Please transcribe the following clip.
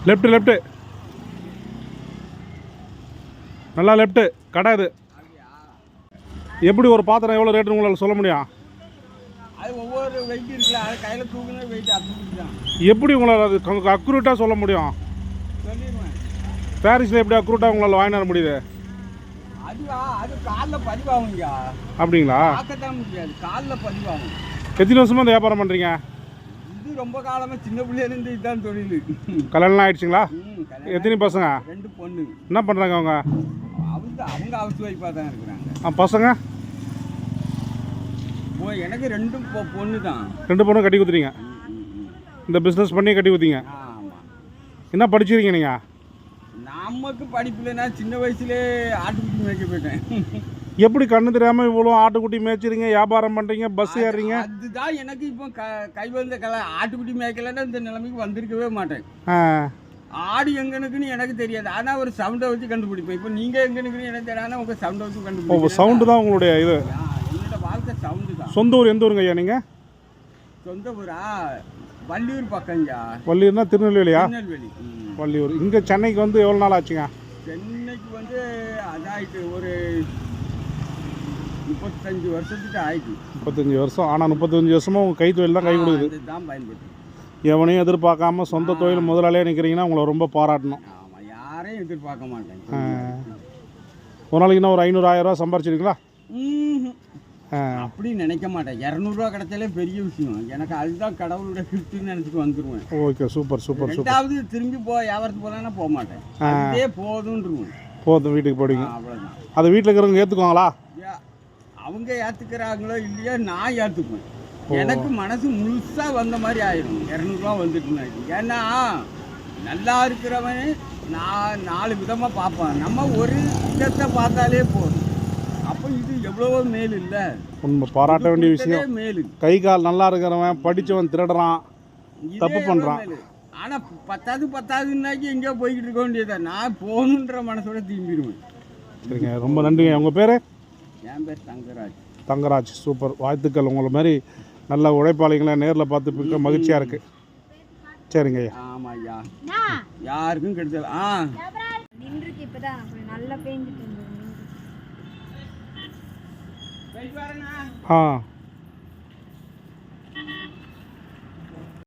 Left நல்லா left கடை இது. எப்படி ஒரு பாத்திரம் எவ்வளோ ரேட்டுன்னு உங்களால் சொல்ல முடியும்? அது ஒவ்வொரு வெயிட் இருக்குல்ல, அது கையில் தூக்குன வெயிட் அப்படி தான். எப்படி உங்களால் அது அக்யூரேட்டாக சொல்ல முடியும்? சொல்லிடுவேன். பாரிஸில் எப்படி அக்யூரேட்டாக உங்களால் வாங்கி வர முடியுது? அது காலில் பதிவாகுங்க. அப்படிங்களா? பார்க்கத்தான் முடியாது, காலில் பதிவாகும். எத்தனை வருஷமாக இந்த வியாபாரம் பண்ணுறீங்க? இது ரொம்ப காலமாக சின்ன பிள்ளையிலேருந்து இதுதான் தொழில். கல்யாணம் ஆகிடுச்சிங்களா? எத்தனை பசங்க? 2 பொண்ணு. என்ன பண்ணுறாங்க அவங்க? அவங்க ஹவுஸ் ஒய்ஃபாக தான் இருக்கிறாங்க. பசங்க? எனக்கு 2 பொண்ணு தான். 2 பொண்ணு கட்டி கொடுத்துறீங்க? இந்த பிஸ்னஸ் பண்ணி கட்டி கொடுத்தீங்க? ஆமாம். என்ன படிச்சிருக்கீங்க நீங்கள்? நமக்கு படிப்பில் நான் சின்ன வயசுலேயே ஆட்டுக்குட்டி மேய்க்க போயிட்டேன். எப்படி கண்ணு தெரியாமல் இவ்வளோ ஆட்டுக்குட்டி மேய்ச்சிருங்க, வியாபாரம் பண்ணுறீங்க, பஸ் ஏறுறீங்க? அதுதான் எனக்கு இப்போ கை வந்த ஆட்டுக்குட்டி மேய்க்கலன்னா இந்த நிலைமைக்கு வந்திருக்கவே மாட்டேன். ஆடு எங்கனுக்குன்னு எனக்கு தெரியாது, ஆனால் ஒரு சவுண்டை வச்சு கண்டுபிடிப்பேன். இப்போ நீங்கள் எங்கனுக்குன்னு எனக்கு தெரியாது, உங்கள் சவுண்டை வச்சு கண்டுபிடிப்பேன். சவுண்டு தான் உங்களுடைய இது? என்னோட வாழ்க்கை சவுண்டு தான். சொந்த ஊர் எந்த ஊருங்க ஐயா நீங்கள்? சொந்த ஊரா? வள்ளியூர் பக்கங்க. வள்ளியூர்னா திருநெல்வேலியா? திருநெல்வேலி. வள்ளியூர். இங்கே சென்னைக்கு வந்து எவ்வளோ நாள் ஆச்சுங்க? சென்னைக்கு வந்து அதாயிட்டு ஒரு 35 வருஷத்துக்கு ஆயிடுச்சு. 35 வருஷம். ஆனால் 35 வருஷமாக உங்கள் கைத்தொழில் தான் கை கொடுக்குது. இதுதான் பயன்படுது. எவனையும் எதிர்பார்க்காம சொந்த தொழில் முதலாளியாக நிற்கிறீங்கன்னா உங்களை ரொம்ப பாராட்டணும். ஆமாம், யாரையும் எதிர்பார்க்க மாட்டேன். ஒரு நாளைக்கு என்ன ஒரு 500-1000 ரூபா சம்பாரிச்சிருக்கீங்களா? அப்படி நினைக்க மாட்டேன். 200 ரூபா கிடைச்சாலே பெரிய விஷயம் எனக்கு. அதுதான் கடவுளோட கிஃப்ட்னு நினச்சிட்டு வந்துடுவேன். Okay, super super super. ரெண்டாவது திரும்பி வியாபாரத்துக்கு போகலான்னா போக மாட்டேன். அதே போதுன்றுவேன். போதும், வீட்டுக்கு போடுவீங்க. அவ்வளோதான். அதை வீட்டில் இருக்கிறவங்க ஏற்றுக்குவாங்களா? அவங்க ஏற்றுக்கிறாங்களோ இல்லையா, நான் ஏற்றுக்குவேன். எனக்கு மனசு முழுசாக வந்த மாதிரி ஆயிடும் 200 ரூபா வந்துட்டுனா. ஏன்னா நல்லா இருக்கிறவன் நான் 4 விதமாக பார்ப்பேன். நம்ம ஒரு விதத்தை பார்த்தாலே போதும். அப்போ இது எவ்வளவோ மேல் இல்லை? உண்மை, பாராட்ட வேண்டிய விஷயம். மேலு கை கால் நல்லா இருக்கிறவன் படித்தவன் திருடுறான், தப்பு பண்ணுறான். ஆனால் பத்தாதுன்னாக்கி எங்கேயோ போய்கிட்டு இருக்க வேண்டியதான். நான் போகணுன்ற மனசோட திரும்பிடுவேன். சரிங்க, ரொம்ப நன்றிங்க. உங்கள் பேர்? என் பேர் தங்கராஜ். தங்கராஜ், சூப்பர். வாழ்த்துக்கள். உங்களை மாதிரி நல்ல உழைப்பாளிகளை நேரில் பார்த்து பிடிக்க மகிழ்ச்சியாக இருக்குது. சரிங்க ஐயா. ஆமாம் ஐயா, யாருக்கும் கிடைச்சல. நின்றுக்கு இப்போதான் நல்லா பேஞ்சிட்டு இருந்தது. ஆ